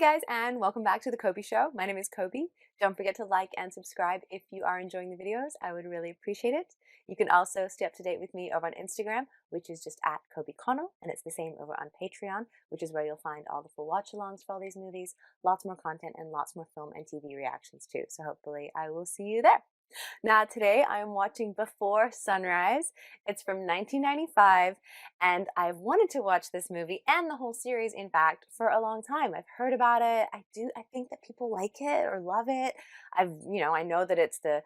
guys, and welcome back to the Coby Show. My name is Coby. Don't forget to like and subscribe if you are enjoying the videos. I would really appreciate it. You can also stay up to date with me over on Instagram, which is just at Coby Connell, and it's the same over on Patreon, which is where you'll find all the full watch-alongs for all these movies, lots more content, and lots more film and TV reactions too. So hopefully I will see you there. Now today I'm watching Before Sunrise. It's from 1995, and I've wanted to watch this movie and the whole series, in fact, for a long time. I've heard about it. I think that people like it or love it. I know that it's the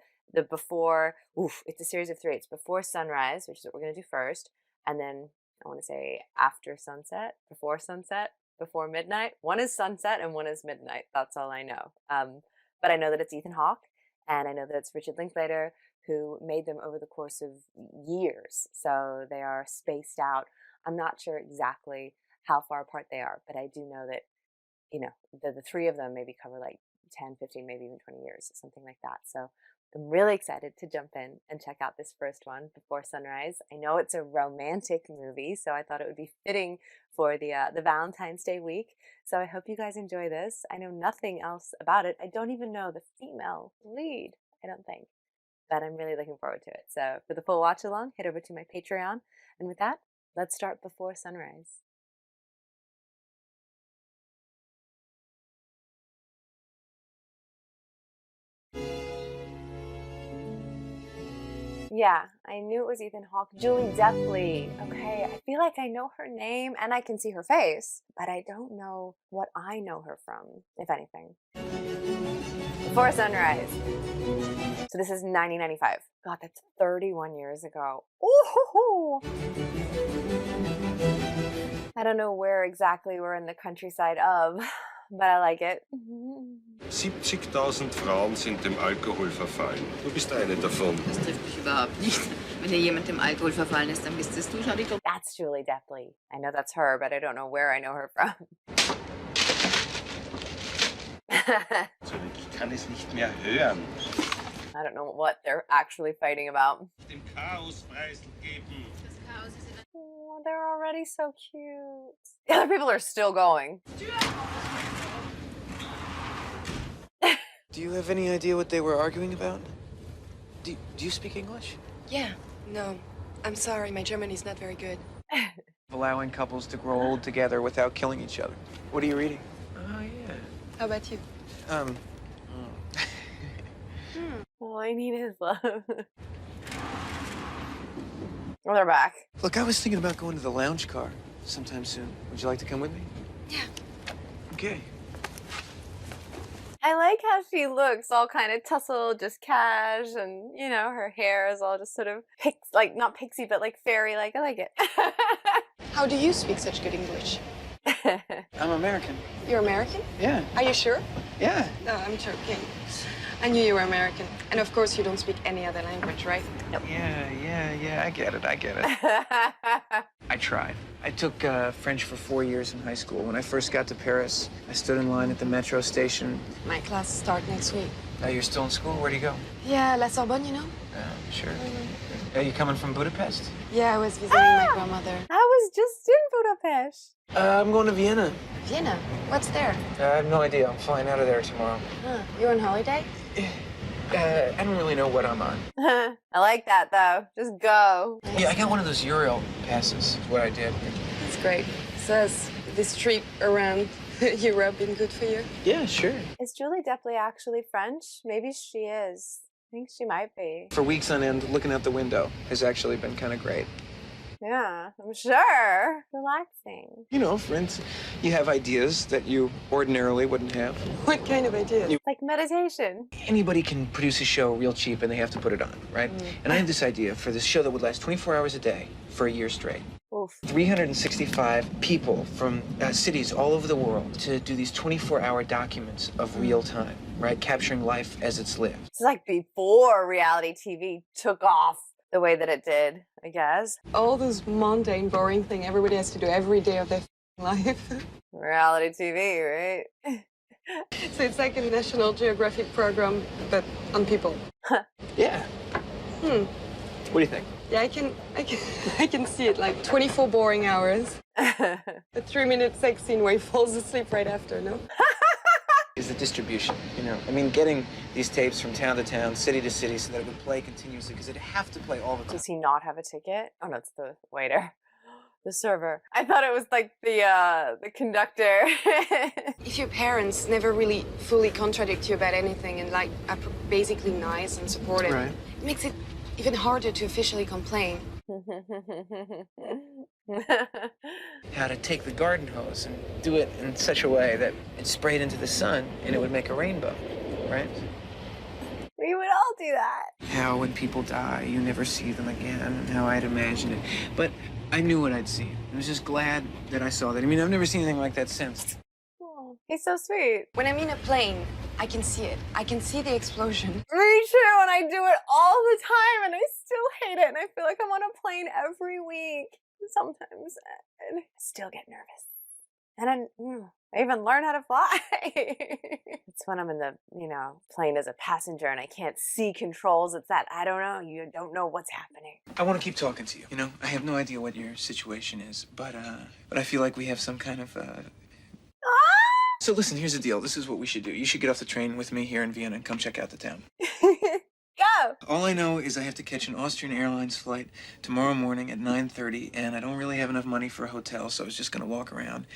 before, it's a series of three. It's Before Sunrise, which is what we're gonna do first, and then I want to say After Sunset, Before Sunset, Before Midnight. One is sunset and one is midnight. That's all I know. But I know that it's Ethan Hawke. And I know that it's Richard Linklater who made them over the course of years. So they are spaced out. I'm not sure exactly how far apart they are, but I do know that, the three of them maybe cover like 10, 15, maybe even 20 years, something like that. So I'm really excited to jump in and check out this first one, Before Sunrise. I know it's a romantic movie, so I thought it would be fitting for the Valentine's Day week. So I hope you guys enjoy this. I know nothing else about it. I don't even know the female lead, I don't think. But I'm really looking forward to it. So for the full watch along, head over to my Patreon. And with that, let's start Before Sunrise. Yeah, I knew it was Ethan Hawke. Julie Delpy. Okay, I feel like I know her name and I can see her face, but I don't know what I know her from, if anything. Before Sunrise. So this is 1995. God, that's 31 years ago. Ooh! I don't know where exactly we're in the countryside of, but I like it. 70.000 Frauen sind dem Alkohol verfallen. Du bist eine davon. Das trifft mich überhaupt nicht. Wenn hier jemand dem Alkohol verfallen ist, dann bist es du. Schau dich doch. That's Julie Delpy. I know that's her, but I don't know where I know her from. Ich kann es nicht mehr hören. I don't know what they're actually fighting about. Dem Chaos Preisel geben. Das Chaos ist in Oh, they're already so cute. The other people are still going. Do you have any idea what they were arguing about? Do you speak English? Yeah, no. I'm sorry, my German is not very good. Allowing couples to grow old together without killing each other. What are you reading? Oh, yeah. How about you? All I need is love. Well, they're back. Look, I was thinking about going to the lounge car sometime soon. Would you like to come with me? Yeah. Okay. I like how she looks, all kind of tussled, just cash, and her hair is all just sort of not pixie, but like fairy-like. I like it. How do you speak such good English? I'm American. You're American? Yeah. Are you sure? Yeah. No, I'm joking. I knew you were American. And of course you don't speak any other language, right? Nope. Yeah, I get it. I tried. I took French for 4 years in high school. When I first got to Paris, I stood in line at the metro station. My classes start next week. You're still in school? Where do you go? Yeah, La Sorbonne, you know? Sure. Are you coming from Budapest? Yeah, I was visiting my grandmother. I was just in Budapest. I'm going to Vienna. Vienna? What's there? I have no idea. I'm flying out of there tomorrow. Huh. You're on holiday? I don't really know what I'm on. I like that, though. Just go. Yeah, I got one of those Euro passes, is what I did. That's great. So has this trip around Europe been good for you? Yeah, sure. Is Julie Delpy actually French? Maybe she is. I think she might be. For weeks on end, looking out the window has actually been kind of great. Yeah, I'm sure. Relaxing. You know, for instance, you have ideas that you ordinarily wouldn't have. What kind of idea? Like meditation. Anybody can produce a show real cheap and they have to put it on, right? And I have this idea for this show that would last 24 hours a day for a year straight. Oof. 365 people from cities all over the world to do these 24-hour documents of real time, right? Capturing life as it's lived. It's like before reality TV took off the way that it did, I guess. All those mundane, boring thing everybody has to do every day of their life. Reality TV, right? So it's like a National Geographic program, but on people. Yeah. What do you think? Yeah, I can see it, like 24 boring hours. A 3-minute sex scene where he falls asleep right after, no? is the distribution, you know? I mean, getting these tapes from town to town, city to city, so that it would play continuously, because it'd have to play all the time. Does he not have a ticket? Oh no, it's the waiter. The server. I thought it was like the conductor. If your parents never really fully contradict you about anything and like are basically nice and supportive, Right. it makes it even harder to officially complain. How to take the garden hose and do it in such a way that it sprayed into the sun and it would make a rainbow, right? We would all do that. How when people die, you never see them again, and how I'd imagine it. But I knew what I'd seen. I was just glad that I saw that. I mean, I've never seen anything like that since. Oh, he's so sweet. When I'm in a plane, I can see it. I can see the explosion. Me too, and I do it all the time, and I still hate it, and I feel like I'm on a plane every week sometimes, and I still get nervous. And I even learn how to fly. It's when I'm in the, plane as a passenger and I can't see controls. It's that, I don't know, you don't know what's happening. I want to keep talking to you. You know, I have no idea what your situation is, but I feel like we have some kind of, So listen, here's the deal. This is what we should do. You should get off the train with me here in Vienna and come check out the town. Go! All I know is I have to catch an Austrian Airlines flight tomorrow morning at 9:30, and I don't really have enough money for a hotel, so I was just going to walk around.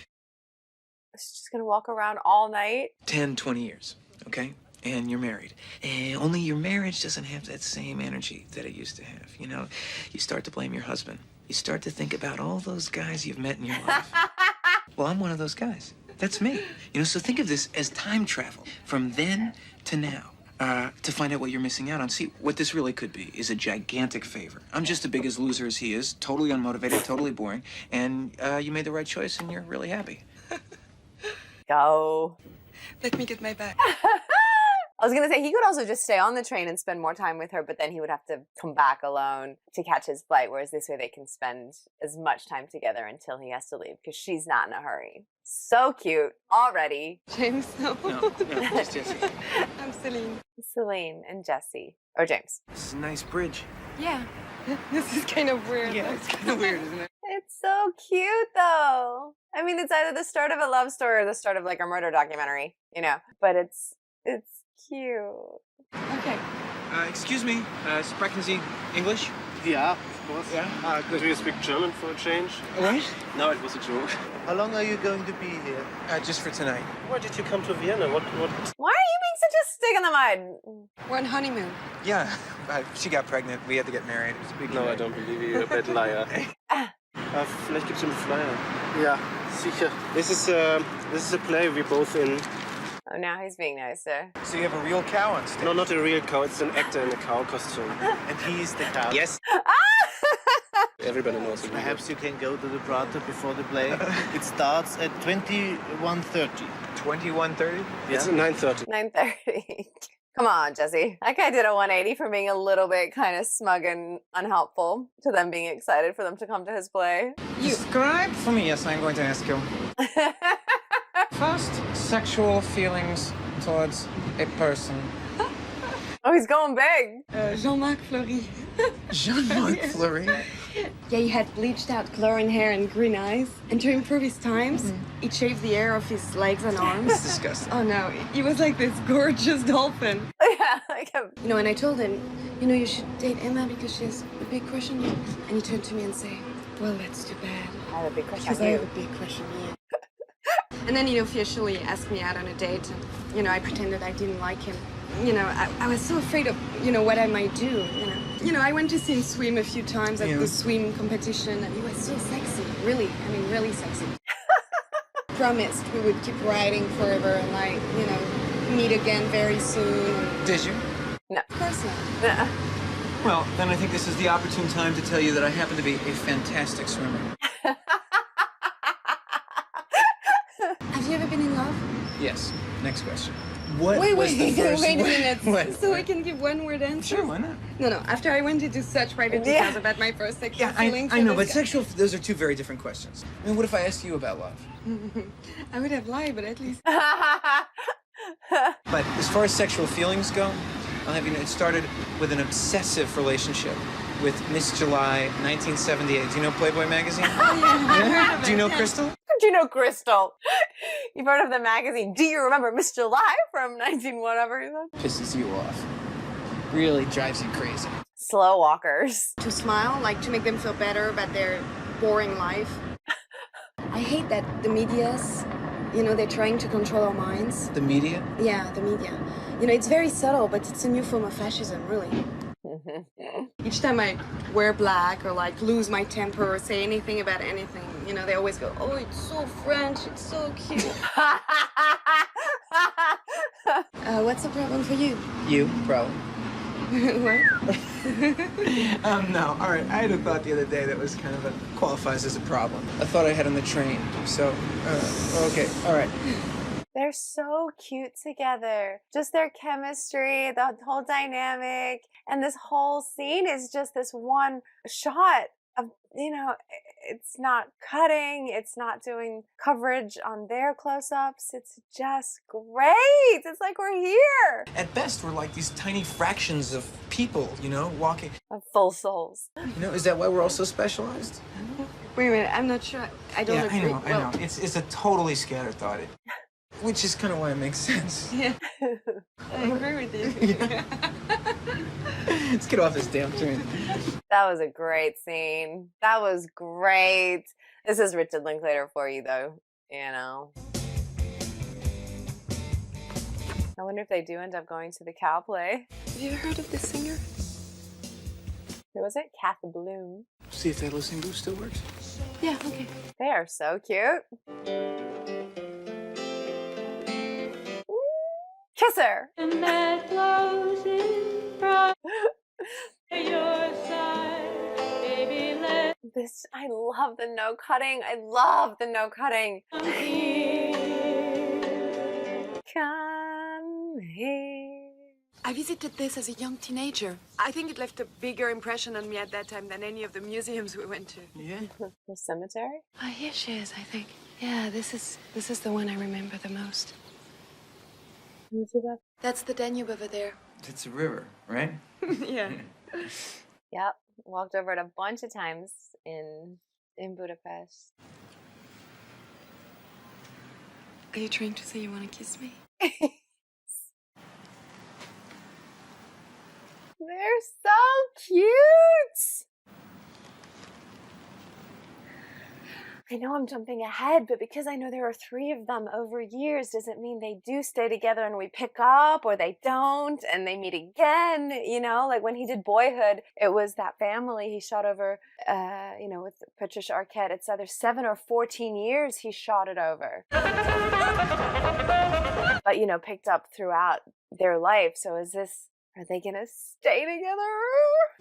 She's just gonna walk around all night. 10, 20 years, okay? And you're married. And only your marriage doesn't have that same energy that it used to have. You know, you start to blame your husband. You start to think about all those guys you've met in your life. Well, I'm one of those guys. That's me. You know, so think of this as time travel from then to now. To find out what you're missing out on. See, what this really could be is a gigantic favor. I'm just as big as loser as he is, totally unmotivated, totally boring, and you made the right choice and you're really happy. Go. Let me get my bag. I was gonna say, he could also just stay on the train and spend more time with her, but then he would have to come back alone to catch his flight, whereas this way they can spend as much time together until he has to leave, because she's not in a hurry. So cute already. James, no. No, it's Jesse. I'm Céline. Céline and Jesse. Or James. This is a nice bridge. Yeah. This is kind of weird. Yeah, it's kind of weird, isn't it? It's so cute, though. I mean, it's either the start of a love story or the start of like a murder documentary, but it's cute. Okay. Excuse me, sprechen Sie English? Yeah, of course. Yeah? Do you speak German for a change? What? No, it was a joke. How long are you going to be here? Just for tonight. Why did you come to Vienna? What? Why are you being such a stick in the mud? We're on honeymoon. Yeah, she got pregnant. We had to get married. It was a big No, I event. don't believe you. You're a bad liar. Vielleicht gibt's einen Flyer. Ja, sicher. This is a play we both in. Oh, now he's being nicer. So you have a real cow on stage? No, not a real cow. It's an actor in a cow costume. And he's the cow. Yes. Everybody knows it. Perhaps you can go to the Prater before the play. It starts at 21:30. 21:30? It's at 9:30. 9:30. Come on, Jesse. That guy did a 180 from being a little bit kind of smug and unhelpful to them being excited for them to come to his play. Describe for me. Yes, I'm going to ask you. First, sexual feelings towards a person. Oh, he's going big. Jean-Marc Fleury. Jean-Marc Fleury. Yeah, he had bleached out Chlorine hair and green eyes. And to improve his times, he shaved the hair off his legs and arms. It's disgusting. Oh no, he was like this gorgeous dolphin. Yeah, like a... And I told him, you should date Emma because she has a big crush on you. And he turned to me and said, well, that's too bad. I have a big crush Because on I you. have a big crush on you. And then he officially asked me out on a date. And, I pretended I didn't like him. I was so afraid of, what I might do, I went to see him swim a few times at the swim competition, and he was so sexy, really sexy. Promised we would keep riding forever and, meet again very soon. Did you? No. Of course not. Nuh-uh. Well, then I think this is the opportune time to tell you that I happen to be a fantastic swimmer. Have you ever been in love? Yes. Next question. What Wait was the first... a minute. What? So I can give one word answer? Sure, why not? No. After I went into such private details about my first sexual feelings. I know, but those are two very different questions. I mean, what if I asked you about love? I would have lied, but at least. But as far as sexual feelings go, I'll have you know, it started with an obsessive relationship with Miss July, 1978. Do you know Playboy magazine? Oh, yeah. Do you know Crystal? Do you know Crystal? You've heard of the magazine. Do you remember Mr. Live from 19 whatever? Pisses you off. Really drives you crazy. Slow walkers. To smile, like to make them feel better about their boring life. I hate that the media's, you know, they're trying to control our minds. The media? Yeah, the media. You know, it's very subtle, but it's a new form of fascism, really. Each time I wear black or like lose my temper or say anything about anything, you know, they always go, oh, it's so French, it's so cute. What's the problem for you? You, probably. What? No, all right. I had a thought the other day that was kind of qualifies as a problem. A thought I had on the train. So, okay, all right. They're so cute together. Just their chemistry, the whole dynamic, and this whole scene is just this one shot of, you know, it's not cutting, it's not doing coverage on their close-ups. It's just great. It's like we're here. At best, we're like these tiny fractions of people, you know, walking. Of full souls. You know, is that why we're all so specialized? Wait a minute, I'm not sure. I don't agree. I know. It's a totally scattered thought. Which is kind of why it makes sense. Yeah. I agree with you. Yeah. Let's get off this damn train. That was a great scene. That was great. This is Richard Linklater for you, though. You know. I wonder if they do end up going to the cow play. Have you ever heard of this singer? Who was it? Kath Bloom. See if that listening booth still works. Yeah, okay. They are so cute. Kiss her. This, I love the no cutting. I love the no cutting. Come here. I visited this as a young teenager. I think it left a bigger impression on me at that time than any of the museums we went to. Yeah. The cemetery? Oh, here she is, I think. Yeah, this is the one I remember the most. Can you see that? That's the Danube over there. It's a river, right? Yeah. Yep. Walked over it a bunch of times in Budapest. Are you trying to say you want to kiss me? They're so cute. I know I'm jumping ahead, but because I know there are 3 of them over years, doesn't mean they do stay together and we pick up, or they don't and they meet again. You know, like when he did Boyhood, it was that family he shot over, you know, with Patricia Arquette. It's either 7 or 14 years he shot it over. But, you know, picked up throughout their life. So are they gonna stay together?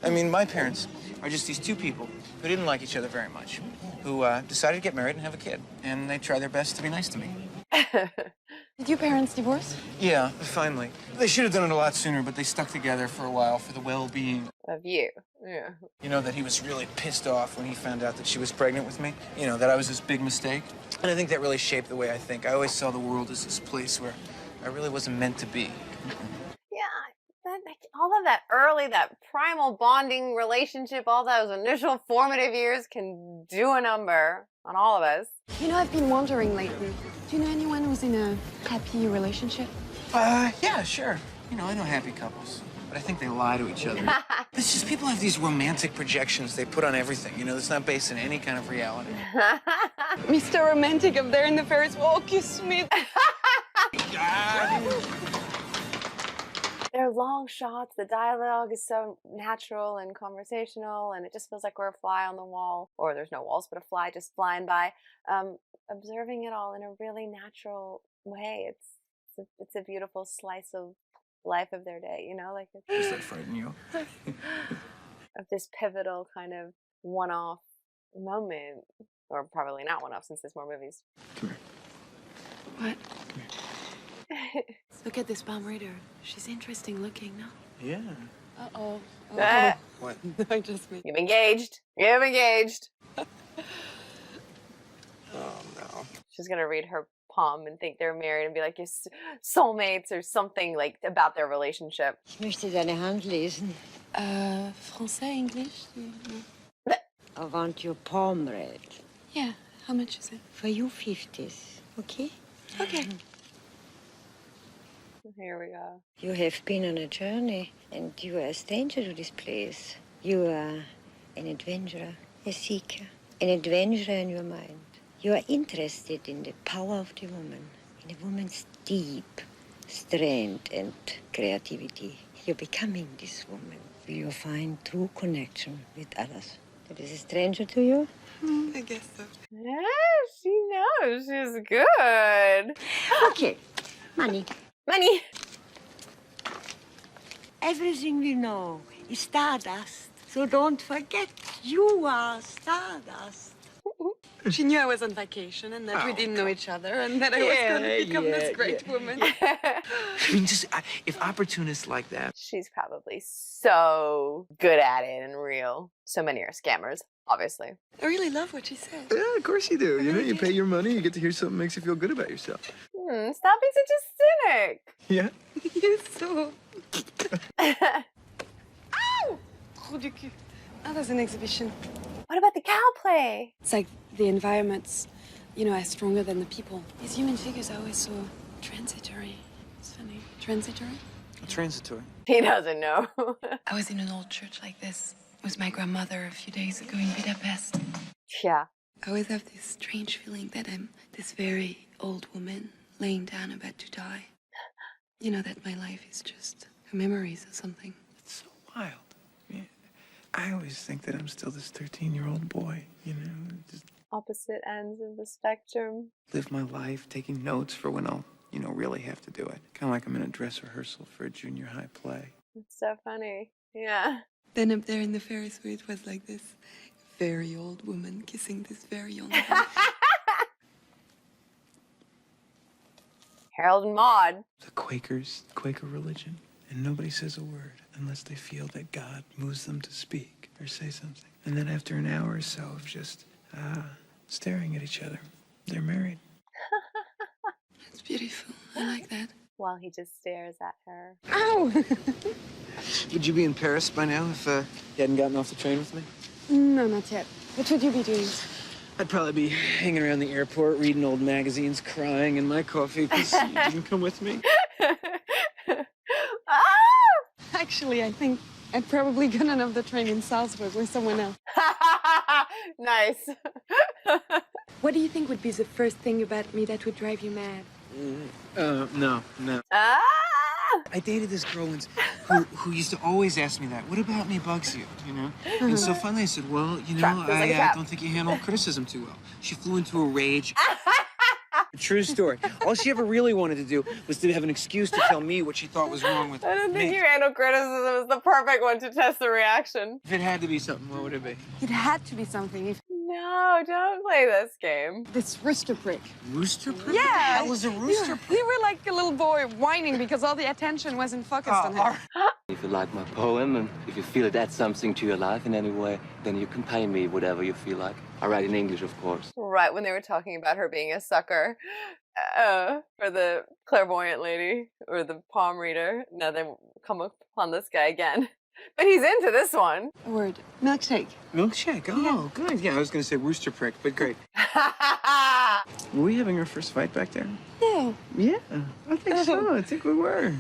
I mean, my parents are just these 2 people who didn't like each other very much, who decided to get married and have a kid. And they try their best to be nice to me. Did your parents divorce? Yeah, finally. They should have done it a lot sooner, but they stuck together for a while for the well-being. Of you. Yeah. You know, that he was really pissed off when he found out that she was pregnant with me. You know, that I was this big mistake. And I think that really shaped the way I think. I always saw the world as this place where I really wasn't meant to be. All of that early, that primal bonding relationship, all those initial formative years can do a number on all of us. You know, I've been wondering lately. Do you know anyone who's in a happy relationship? Yeah, sure. You know, I know happy couples, but I think they lie to each other. It's just people have these romantic projections they put on everything, you know, that's not based in any kind of reality. Mr. Romantic up there in the Ferris wheel, kiss me. They're long shots. The dialogue is so natural and conversational, and it just feels like we're a fly on the wall, or there's no walls, but a fly just flying by, observing it all in a really natural way. It's a beautiful slice of life of their day, you know, like Does that frighten you? of this pivotal kind of one-off moment, or probably not one-off since there's more movies. Come here. What? Look at this palm reader. She's interesting looking, no? Yeah. Uh-oh. What? I just mean. You've engaged. You've engaged. Oh, no. She's gonna read her palm and think they're married and be like, you're soulmates or something like about their relationship. Ich möchte deine Hand lesen. Français, English? I want your palm read. Yeah. How much is it? For you, 50s, okay? Okay. Here we go. You have been on a journey, and you are a stranger to this place. You are an adventurer, a seeker, an adventurer in your mind. You are interested in the power of the woman, in a woman's deep strength and creativity. You're becoming this woman. Will you find true connection with others? That is a stranger to you? I guess so. Yeah, she knows. She's good. Okay, money. Money. Everything we know is stardust. So don't forget, you are stardust. She knew I was on vacation and that we didn't know each other and that I was going to become this great woman. I mean, just if opportunists like that. She's probably so good at it and real. So many are scammers, obviously. I really love what she said. Yeah, of course you do. You know, you pay your money, you get to hear something that makes you feel good about yourself. Stop being such a cynic. Yeah. You're so... Ow! Trou du cul. Oh, there's an exhibition. What about the cow play? It's like the environments, you know, are stronger than the people. These human figures are always so transitory. It's funny. Transitory? Transitory. He doesn't know. I was in an old church like this with my grandmother a few days ago in Budapest. Yeah. I always have this strange feeling that I'm this very old woman laying down about to die. You know, that my life is just memories or something. It's so wild. Yeah. I always think that I'm still this 13-year-old boy, you know, just Opposite ends of the spectrum. live my life taking notes for when I'll, you know, really have to do it. Kind of like I'm in a dress rehearsal for a junior high play. It's so funny. Yeah. Then up there in the Ferris wheel, it was like this very old woman kissing this very young man. Harold and Maude. The Quakers, Quaker religion, and nobody says a word unless they feel that God moves them to speak or say something. And then after an hour or so of just staring at each other, they're married. That's beautiful. I like that. While he just stares at her. Ow! Would you be in Paris by now if you hadn't gotten off the train with me? No, not yet. What would you be doing? I'd probably be hanging around the airport, reading old magazines, crying in my coffee. Please, you can come with me. Actually, I think I'd probably gotten off the train in Salzburg with someone else. Nice. What do you think would be the first thing about me that would drive you mad? No. Ah! I dated this girl once who used to always ask me that. What about me bugs you, you know? And so finally I said, well, you know, Trap. Feels like a trap. I don't think you handle criticism too well. She flew into a rage. True story. All she ever really wanted to do was to have an excuse to tell me what she thought was wrong with me. I don't think you handle criticism is the perfect one to test the reaction. If it had to be something, what would it be? It had to be something. If No, don't play this game. this rooster prick. Rooster prick? Yeah. What the hell is a rooster prick? You were like a little boy whining because all the attention wasn't focused on him. If you like my poem and if you feel it adds something to your life in any way, then you can pay me whatever you feel like. I write in English, of course. Right when they were talking about her being a sucker for the clairvoyant lady or the palm reader, now they come upon this guy again. But he's into this one. Word. Milkshake. Milkshake? Oh, good. Yeah, I was going to say rooster prick, but great. Were we having our first fight back there? No. Yeah, I think so. I think we were.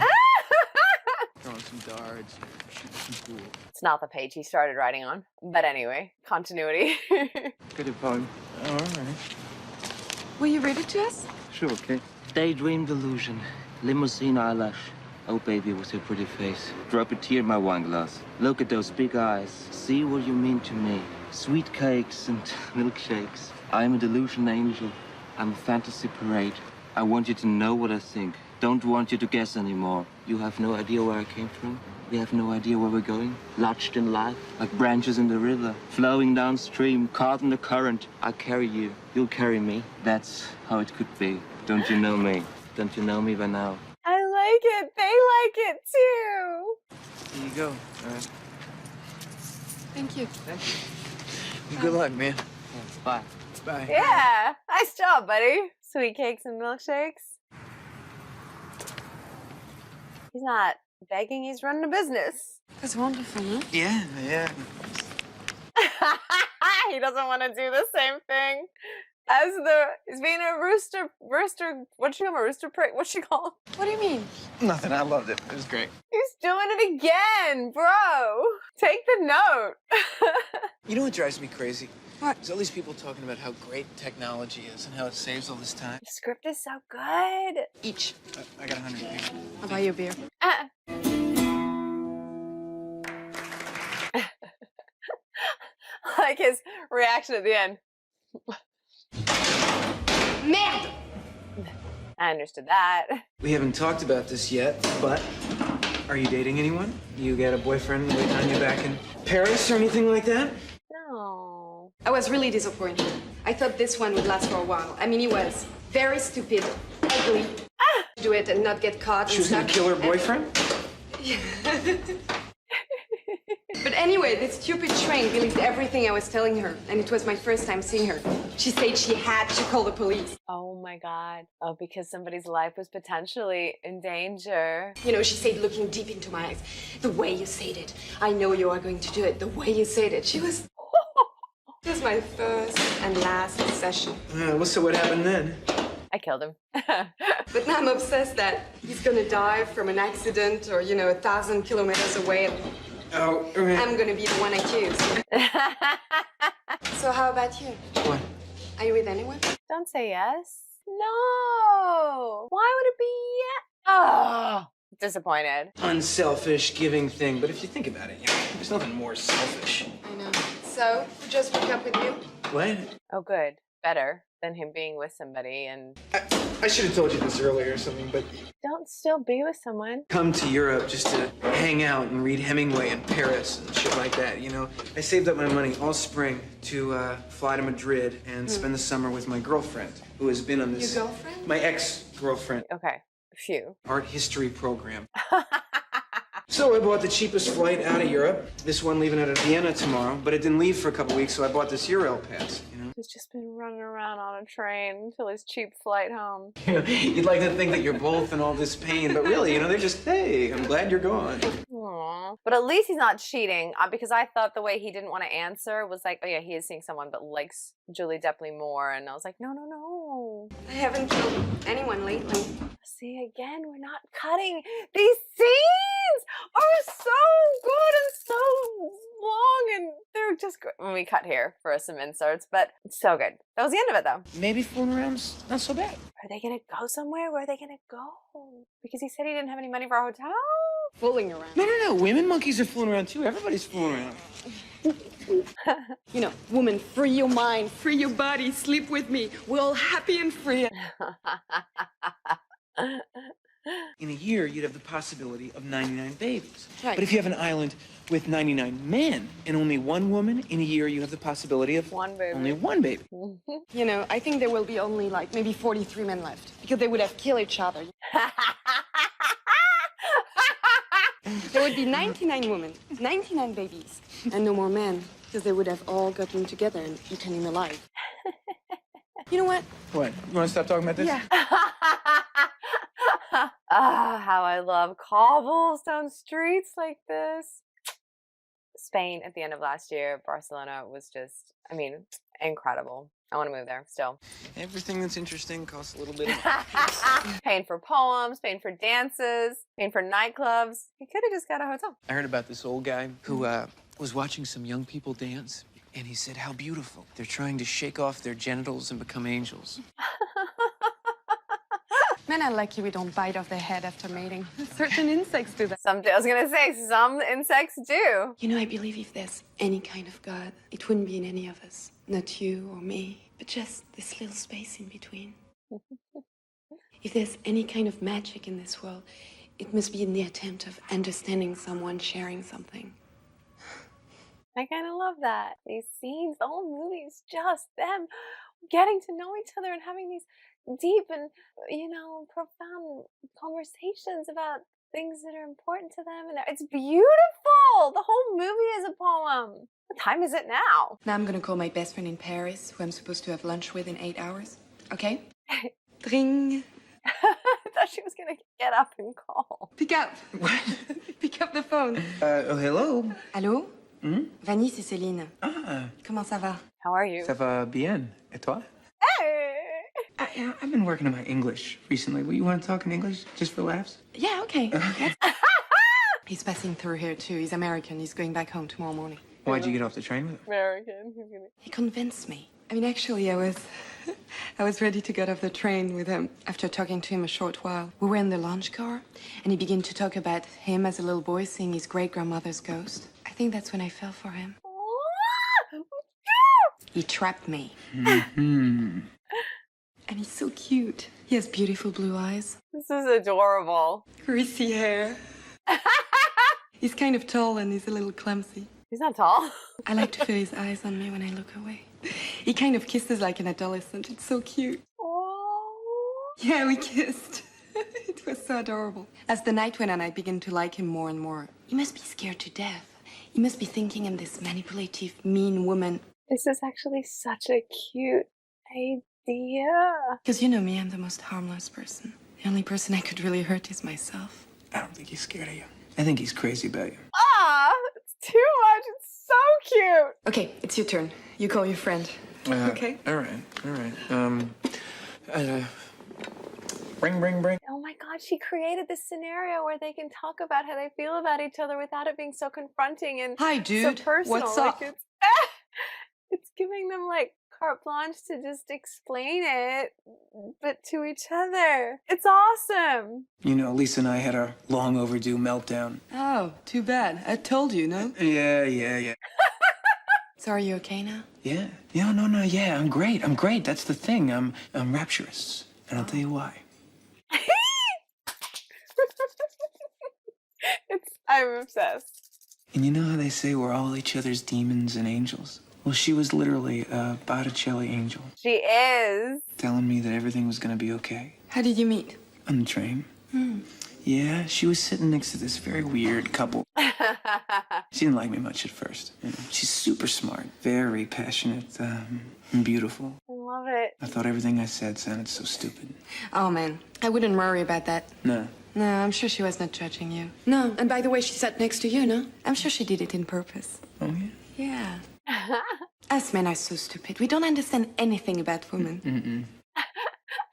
Throwing some darts, shooting some pool. It's not the page he started writing on. But anyway, continuity. Good poem. All right. Will you read it to us? Sure, okay. Daydream delusion. Limousine eyelash. Oh, baby, with your pretty face. Drop a tear in my wine glass. Look at those big eyes. See what you mean to me. Sweet cakes and milkshakes. I'm a delusion angel. I'm a fantasy parade. I want you to know what I think. Don't want you to guess anymore. You have no idea where I came from. We have no idea where we're going. Lodged in life, like branches in the river. Flowing downstream, caught in the current. I carry you. You'll carry me. That's how it could be. Don't you know me? Don't you know me by now? I like it. They like it too. Here you go. All right. Thank you. Thank you. Good luck, man. Thanks, bye. Bye. Yeah. Nice job, buddy. Sweet cakes and milkshakes. He's not begging, he's running a business. That's wonderful, huh? Yeah. He doesn't want to do the same thing. as is being a rooster, what's she call him, a rooster prick? What's she call him? What do you mean? Nothing, I loved it. It was great. He's doing it again, bro. Take the note. You know what drives me crazy? What? There's all these people talking about how great technology is and how it saves all this time. The script is so good. Each. I got 100 here. I'll buy you a beer. Like his reaction at the end. Merde! I understood that. We haven't talked about this yet, but are you dating anyone? You got a boyfriend waiting on you back in Paris or anything like that? No. I was really disappointed. I thought this one would last for a while. I mean, he was very stupid, ugly. Do it and not get caught. She was gonna kill her boyfriend? But anyway, this stupid train believed everything I was telling her, and it was my first time seeing her. She said she had to call the police. Oh my God. Oh, because somebody's life was potentially in danger. You know, she said, looking deep into my eyes, the way you said it. I know you are going to do it, the way you said it. She was... It was my first and last session. So what happened then? I killed him. But now I'm obsessed that he's gonna die from an accident or, 1,000 kilometers away. And Oh, right. I'm gonna be the one accused. So how about you? What? Are you with anyone? Don't say yes. No. Why would it be yes? Oh, disappointed. Unselfish, giving thing. But if you think about it, there's nothing more selfish. I know. So, who just broke up with you? What? Oh, good. Better than him being with somebody and I should have told you this earlier or something, but don't still be with someone. come to Europe just to hang out and read Hemingway in Paris and shit like that, I saved up my money all spring to fly to Madrid and spend the summer with my girlfriend, who has been on this... Your girlfriend? My ex-girlfriend. Okay. Phew. Art history program. So I bought the cheapest flight out of Europe. This one leaving out of Vienna tomorrow, but it didn't leave for a couple weeks, so I bought this Eurail pass, He's just been running around on a train until his cheap flight home. You'd like to think that you're both in all this pain, but really, they're just, hey, I'm glad you're gone. Aww. But at least he's not cheating, because I thought the way he didn't want to answer was like, oh yeah, he is seeing someone but likes Julie Delpy more, and I was like, no. I haven't killed anyone lately. See, again, we're not cutting. These scenes are so good and so long, and they're just good. We cut here for some inserts, but it's so good. That was the end of it, though. Maybe fooling around's not so bad. Are they gonna go somewhere? Where are they gonna go? Because he said he didn't have any money for a hotel. Fooling around. No. Women monkeys are fooling around too. Everybody's fooling around. Woman, free your mind, free your body, sleep with me. We're all happy and free. In a year, you'd have the possibility of 99 babies. Right. But if you have an island with 99 men and only one woman, in a year, you have the possibility of One baby. only one baby. I think there will be only maybe 43 men left because they would have killed each other. There would be 99 women, 99 babies, and no more men because they would have all gotten together and eaten him alive. You know what? What? You want to stop talking about this? Yeah. How I love cobblestone streets like this. Spain at the end of last year, Barcelona was just, incredible. I want to move there still. Everything that's interesting costs a little bit. Paying for poems, paying for dances, paying for nightclubs. He could have just got a hotel. I heard about this old guy who was watching some young people dance, and he said how beautiful. They're trying to shake off their genitals and become angels. Men are lucky we don't bite off their head after mating. Certain insects do that. I was gonna say, some insects do. I believe if there's any kind of God, it wouldn't be in any of us. Not you or me, but just this little space in between. If there's any kind of magic in this world, it must be in the attempt of understanding someone, sharing something. I kind of love that. These scenes, the whole movie is just them getting to know each other and having these deep and, profound conversations about things that are important to them. And it's beautiful. The whole movie is a poem. What time is it now? Now I'm gonna call my best friend in Paris, who I'm supposed to have lunch with in 8 hours. Okay? Dring. I thought she was going to get up and call. Pick up. What? Pick up the phone. Hello? Allô? Hmm? Vanny, c'est Céline. Ah, Comment ça va? How are you? ça va bien. Et toi? Hey, Yeah, I've been working on my English recently. Well, you want to talk in English just for laughs? Yeah, okay. He's passing through here too. He's American. He's going back home tomorrow morning. Why'd you get off the train with him? American. He convinced me. I mean, actually, I was ready to get off the train with him after talking to him a short while. We were in the launch car, and he began to talk about him as a little boy seeing his great-grandmother's ghost. I think that's when I fell for him. He trapped me. Mm-hmm. And he's so cute. He has beautiful blue eyes. This is adorable. Greasy hair. He's kind of tall and he's a little clumsy. He's not tall. I like to feel his eyes on me when I look away. He kind of kisses like an adolescent. It's so cute. Oh. Yeah, we kissed. It was so adorable. As the night went on, I began to like him more and more. He must be scared to death. He must be thinking I'm this manipulative, mean woman. This is actually such a cute idea. Because you know me, I'm the most harmless person. The only person I could really hurt is myself. I don't think he's scared of you. I think he's crazy about you. Ah, it's too much. It's so cute. Okay, it's your turn. You call your friend. Okay? All right. Bring. Oh my God, she created this scenario where they can talk about how they feel about each other without it being so confronting and Hi, dude. so personal. What's Like, up? it's giving them like carte blanche to just explain it, but to each other. It's awesome. You know, Lisa and I had our long overdue meltdown. Oh, too bad. I told you, no? Yeah. So are you okay now? Yeah. No. Yeah, I'm great. That's the thing. I'm rapturous, and I'll tell you why. I'm obsessed. And you know how they say we're all each other's demons and angels? Well, she was literally a Botticelli angel, She is. telling me that everything was gonna be okay. How did you meet? On the train. Yeah, she was sitting next to this very weird couple. She didn't like me much at first. You know, she's super smart, very passionate, and beautiful. I love it. I thought everything I said sounded so stupid. Oh, man. I wouldn't worry about that. No. No, I'm sure she was not judging you. No, and by the way, she sat next to you, no? I'm sure she did it in purpose. Oh, yeah? Yeah. Us men are so stupid. We don't understand anything about women.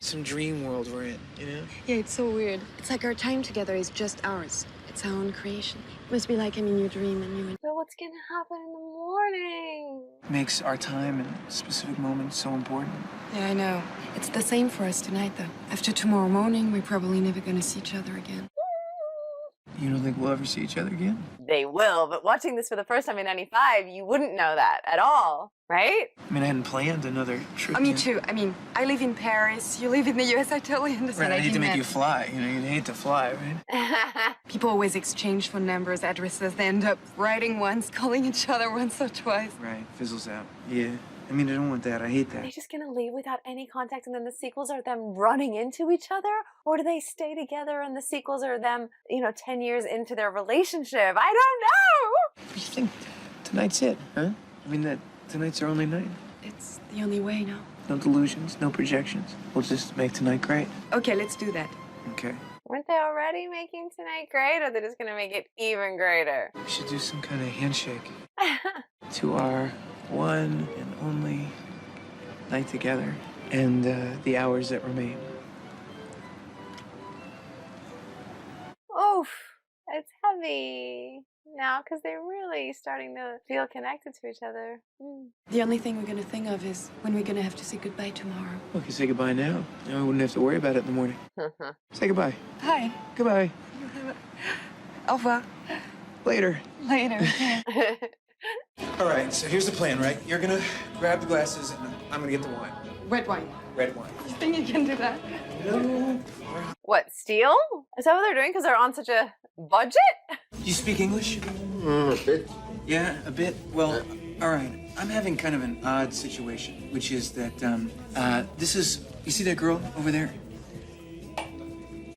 Some dream world we're in, you know? Yeah, it's so weird. It's like our time together is just ours. It's our own creation. It must be like I'm in your dream and you in... But what's gonna happen in the morning? Makes our time and specific moments so important. Yeah, I know. It's the same for us tonight, though. After tomorrow morning, we're probably never gonna see each other again. You don't think we'll ever see each other again? They will, but watching this for the first time in '95, you wouldn't know that at all, right? I mean, I hadn't planned another trip. Me yet. too. I mean, I live in Paris. You live in the US. I totally understand. Right, I hate to didn't make have- you fly. You know, you'd hate to fly, right? People always exchange phone numbers, addresses. They end up writing once, calling each other once or twice. Right, fizzles out. Yeah. I mean, I don't want that. I hate Are they that. just gonna leave without any contact and then the sequels are them running into each other? Or do they stay together and the sequels are them, 10 years into their relationship? I don't know! You think tonight's it, huh? I mean, that tonight's our only night. It's the only way, no? No delusions, no projections. We'll just make tonight great. Okay, let's do that. Okay. Weren't they already making tonight great, or they're just gonna make it even greater? We should do some kind of handshake to our one and only night together and the hours that remain. Oof, it's heavy now because they're really starting to feel connected to each other. The only thing we're gonna think of is when we're gonna have to say goodbye tomorrow. We can say goodbye now. I wouldn't have to worry about it in the morning. Say goodbye. Hi. Goodbye. Au revoir. Later. Later. All right, so here's the plan, right? You're gonna grab the glasses and I'm gonna get the wine. Red wine. Red wine. You think you can do that? No. What, steal? Is that what they're doing because they're on such a budget? You speak English? A bit. Yeah, a bit. Well, all right. I'm having kind of an odd situation, which is that you see that girl over there?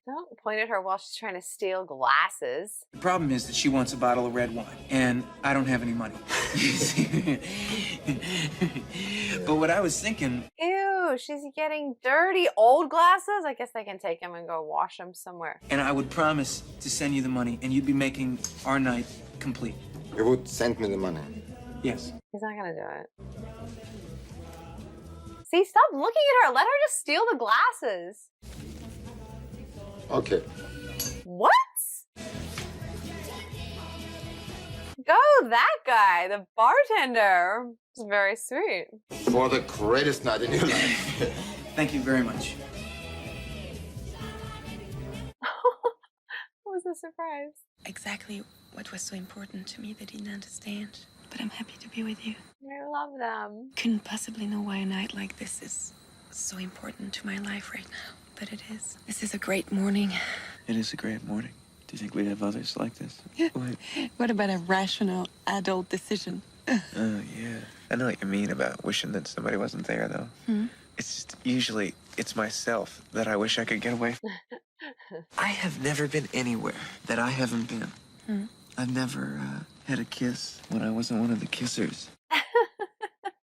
Don't point at her while she's trying to steal glasses. The problem is that she wants a bottle of red wine, and I don't have any money. But what I was thinking, Ew, she's getting dirty. Old glasses? I guess I can take them and go wash them somewhere. and I would promise to send you the money, and you'd be making our night complete. You would send me the money. Yes. He's not gonna do it. See, stop looking at her. Let her just steal the glasses. Okay. What? Go, that guy, the bartender. It's very sweet. For the greatest night in your life. Thank you very much. What was the surprise? Exactly what was so important to me, they didn't understand. But I'm happy to be with you. I love them. Couldn't possibly know why a night like this is so important to my life right now. But it is. This is a great morning. It is a great morning. Do you think we'd have others like this? Wait. What about a rational adult decision? Oh, yeah. I know what you mean about wishing that somebody wasn't there, though. It's just, usually, it's myself that I wish I could get away from. I have never been anywhere that I haven't been. I've never had a kiss when I wasn't one of the kissers.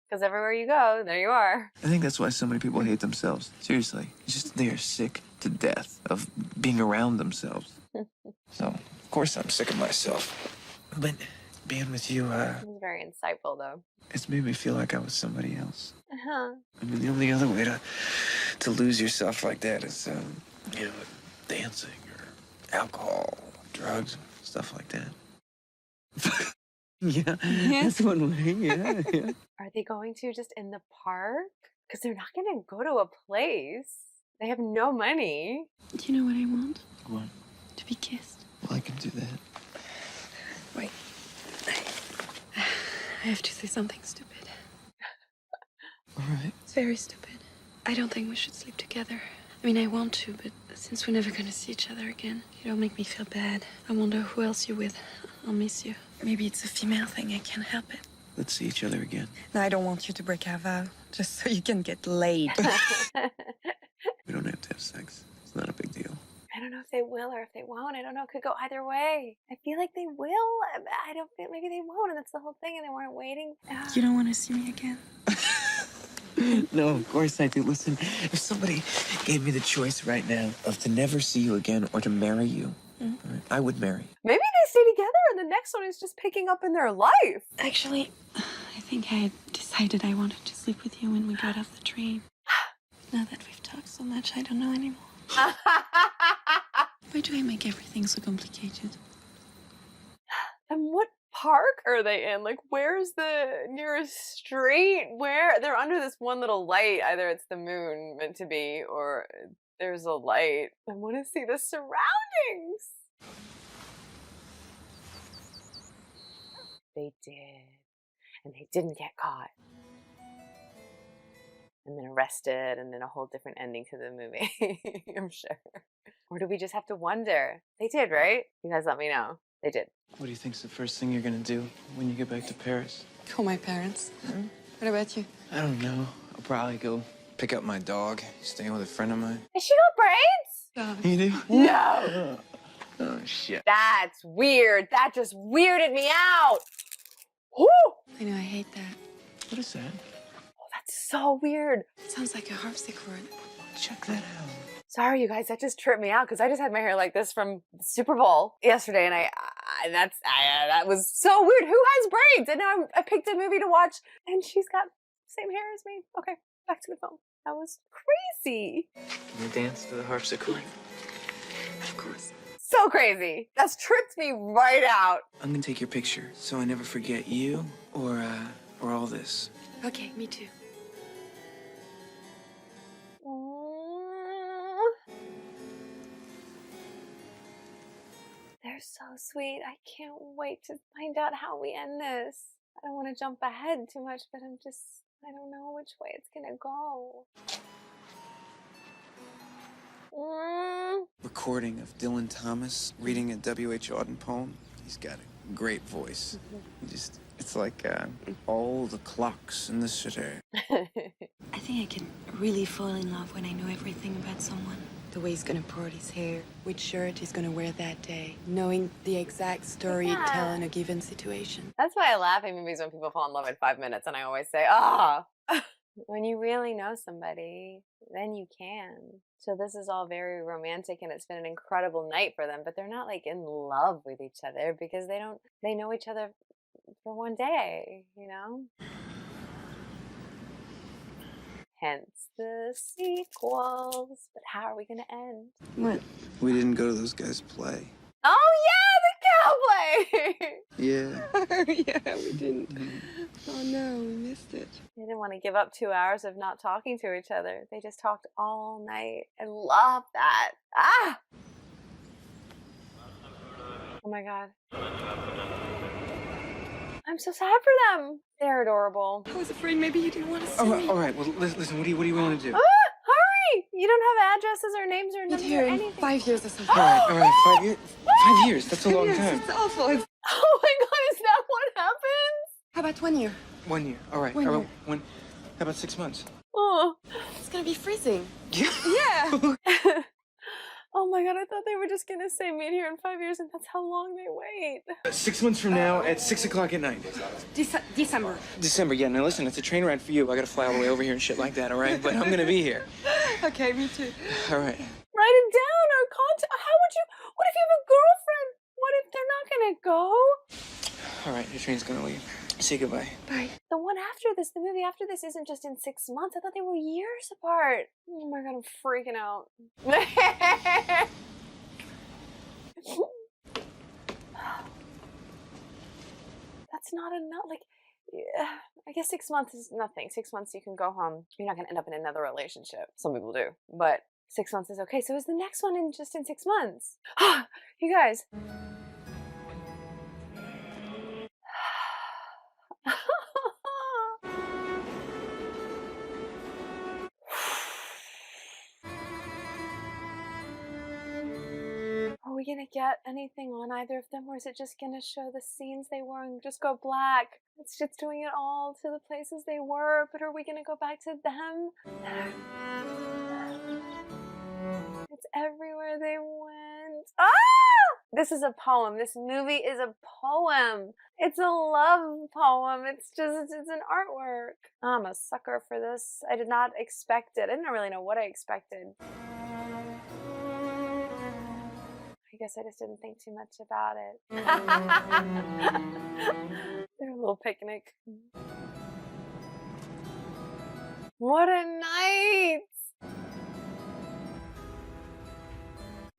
Because everywhere you go, there you are. I think that's why so many people hate themselves. Seriously. It's just they are sick to death of being around themselves. So, of course I'm sick of myself. But being with you, It was very insightful, though. it's made me feel like I was somebody else. Uh-huh. I mean, the only other way to lose yourself like that is, you know, dancing or alcohol, drugs, stuff like that. Yeah, that's one way, yeah. Are they going to just in the park? Because they're not going to go to a place. They have no money. Do you know what I want? What? To be kissed. Well, I can do that. Wait. I have to say something stupid. All right. It's very stupid. I don't think we should sleep together. I mean, I want to, but since we're never gonna see each other again, you don't make me feel bad. I wonder who else you're with. I'll miss you. Maybe it's a female thing. I can't help it. Let's see each other again. No, I don't want you to break our vow, just so you can get laid. We don't have to have sex. It's not a big deal. I don't know if they will or if they won't. I don't know. It could go either way. I feel like they will. I don't feel maybe they won't, and that's the whole thing, and they weren't waiting. You don't want to see me again? No, of course I do. Listen, if somebody gave me the choice right now of to never see you again or to marry you, I would marry. Maybe they stay together, and the next one is just picking up in their life. Actually, I think I had decided I wanted to sleep with you when we got off the train. Now that we've talked so much, I don't know anymore. Why do I make everything so complicated? And what park are they in? Like, where's the nearest street? Where? They're under this one little light. Either it's the moon meant to be, or there's a light. I want to see the surroundings. They did. And they didn't get caught. And then arrested, and then a whole different ending to the movie, I'm sure. Or do we just have to wonder? They did, right? You guys let me know. They did. What do you think's the first thing you're gonna do when you get back to Paris? Call my parents. What about you? I don't know. I'll probably go pick up my dog. He's staying with a friend of mine. Has she got braids? You do? No. Oh, shit. That's weird. That just weirded me out. Whew. I know, I hate that. What is that? Oh, that's so weird. It sounds like a harpsichord. Check that out. Sorry, you guys. That just tripped me out because I just had my hair like this from the Super Bowl yesterday, and that was so weird. Who has braids? And now I picked a movie to watch, and she's got the same hair as me. Okay, back to the film. That was crazy. Can you dance to the harpsichord? Of course. So crazy. That's tripped me right out. I'm gonna take your picture so I never forget you or all this. Okay, me too. They're so sweet. I can't wait to find out how we end this. I don't want to jump ahead too much, but I don't know which way it's gonna go. Recording of Dylan Thomas reading a W.H. Auden poem. He's got a great voice. It's like all the clocks in the city. I think I can really fall in love when I know everything about someone. The way he's gonna part his hair, which shirt he's gonna wear that day, knowing the exact story he'd tell in a given situation. That's why I laugh at movies when people fall in love in 5 minutes, and I always say, ah. When you really know somebody, then you can. So this is all very romantic, and it's been an incredible night for them, but they're not like in love with each other because they know each other for one day, you know? Hence the sequels. But how are we gonna end? What? We didn't go to those guys' play. Oh yeah, the cow play! Yeah. Yeah, we didn't. Oh no, we missed it. They didn't want to give up 2 hours of not talking to each other. They just talked all night. I love that. Ah! Oh my god. I'm so sad for them. They're adorable. I was afraid maybe you didn't want to see me. All right. Well, listen. What do you want to do? Ah, hurry! You don't have addresses or names or Meet numbers here or in anything. 5 years or something. All right. 5 years. 5 years. That's a long Yes, time. it's awful. It's... Oh my god, is that what happens? How about 1 year? 1 year. All right. 1 year. How about 6 months? Oh. It's gonna be freezing. Yeah. Yeah. Oh my god, I thought they were just gonna say meet here in 5 years, and that's how long they wait. 6 months from now at 6 o'clock at night. December. December. Yeah. Now listen, it's a train ride for you. I gotta fly all the way over here and shit like that. All right. But I'm gonna be here. Okay, me too. All right. Write it down or contact. How would you? What if you have a girlfriend? What if they're not gonna go? All right. Your train's gonna leave. Say goodbye. Bye. The one after this, the movie after this, isn't just in 6 months. I thought they were years apart. Oh my god, I'm freaking out. That's not enough. Like, yeah, I guess 6 months is nothing. 6 months you can go home. You're not gonna end up in another relationship. Some people do, but 6 months is okay. So is the next one in just in 6 months? You guys. Are we gonna get anything on either of them, or is it just gonna show the scenes they were and just go black? It's just doing it all to the places they were, but are we gonna go back to them? It's everywhere they went. Ah! This is a poem. This movie is a poem. It's a love poem. It's an artwork. I'm a sucker for this. I did not expect it. I didn't really know what I expected. I guess I just didn't think too much about it. Their little picnic. What a night!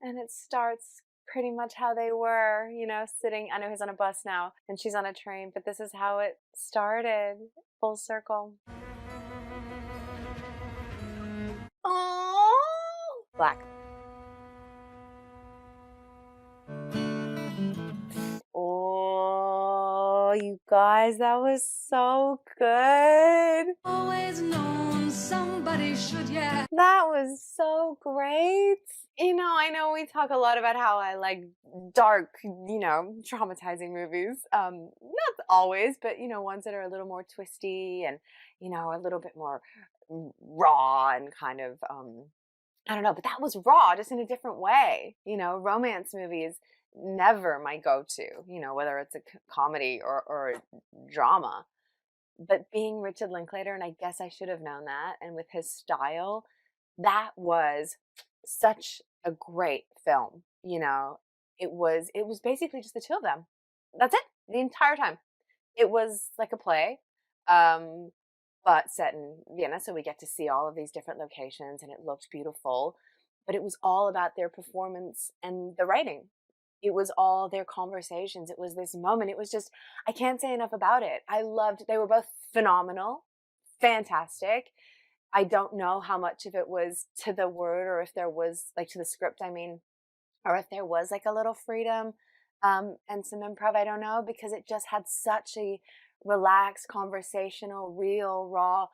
And it starts pretty much how they were, you know, sitting. I know he's on a bus now and she's on a train, but this is how it started. Full circle. Oh, black. Oh, you guys, that was so good. Always known somebody should, yeah. That was so great. You know, I know we talk a lot about how I like dark, you know, traumatizing movies. Not always, but, you know, ones that are a little more twisty and, you know, a little bit more raw and kind of, I don't know, but that was raw, just in a different way. You know, romance movies, never my go-to, you know, whether it's a comedy or drama. But being Richard Linklater, and I guess I should have known that, and with his style, that was such a great film. You know, it was basically just the two of them. That's it, the entire time. It was like a play, but set in Vienna, so we get to see all of these different locations, and it looked beautiful. But it was all about their performance and the writing. It was all their conversations. It was this moment. It was just, I can't say enough about it. I loved, they were both phenomenal, fantastic. I don't know how much of it was to the word, or if there was, like, to the script, I mean, or if there was like a little freedom and some improv, I don't know, because it just had such a relaxed, conversational, real, raw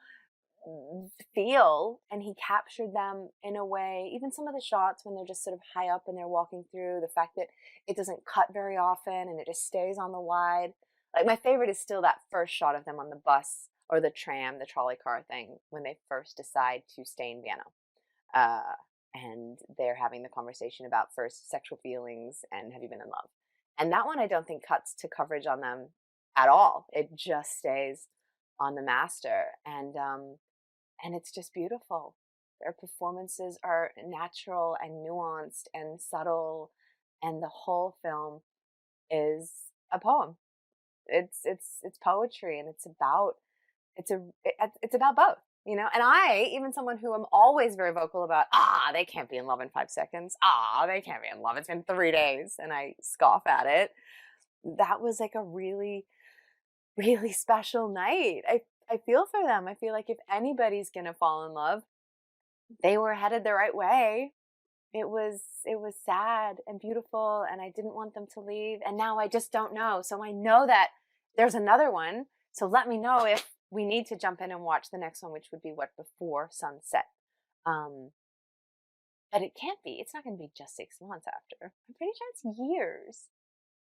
feel, and he captured them in a way. Even some of the shots when they're just sort of high up and they're walking through, the fact that it doesn't cut very often and it just stays on the wide. Like, my favorite is still that first shot of them on the bus or the tram, the trolley car thing, when they first decide to stay in Vienna, and they're having the conversation about first sexual feelings and have you been in love. And that one I don't think cuts to coverage on them at all. It just stays on the master, and it's just beautiful. Their performances are natural and nuanced and subtle, and the whole film is a poem. It's poetry, and it's about both. you know? And I, even someone who am always very vocal about, they can't be in love in 5 seconds. They can't be in love. It's been 3 days. And I scoff at it. That was like a really, really special night. I feel for them. I feel like if anybody's going to fall in love, they were headed the right way. It was sad and beautiful, and I didn't want them to leave. And now I just don't know. So I know that there's another one. So let me know if we need to jump in and watch the next one, which would be before sunset. But it can't be. It's not going to be just 6 months after. I'm pretty sure it's years.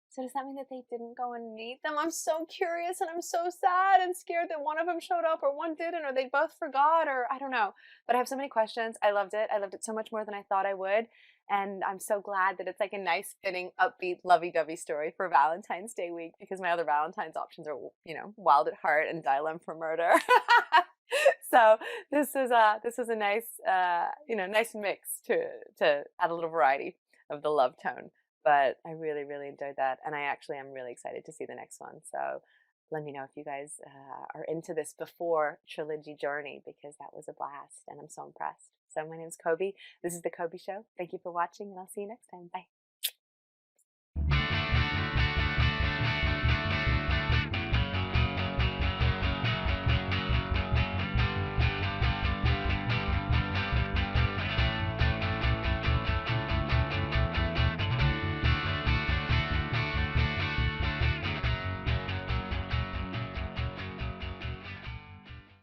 So does that mean that they didn't go and meet them? I'm so curious, and I'm so sad and scared that one of them showed up or one didn't, or they both forgot, or I don't know. But I have so many questions. I loved it. I loved it so much more than I thought I would. And I'm so glad that it's like a nice, fitting, upbeat, lovey-dovey story for Valentine's Day week, because my other Valentine's options are, you know, Wild at Heart and Dial M for Murder. So this was a nice, nice mix to add a little variety of the love tone. But I really, really enjoyed that. And I actually am really excited to see the next one. So let me know if you guys are into this before Trilogy journey, because that was a blast and I'm so impressed. So my name is Coby. This is The Coby Show. Thank you for watching, and I'll see you next time. Bye.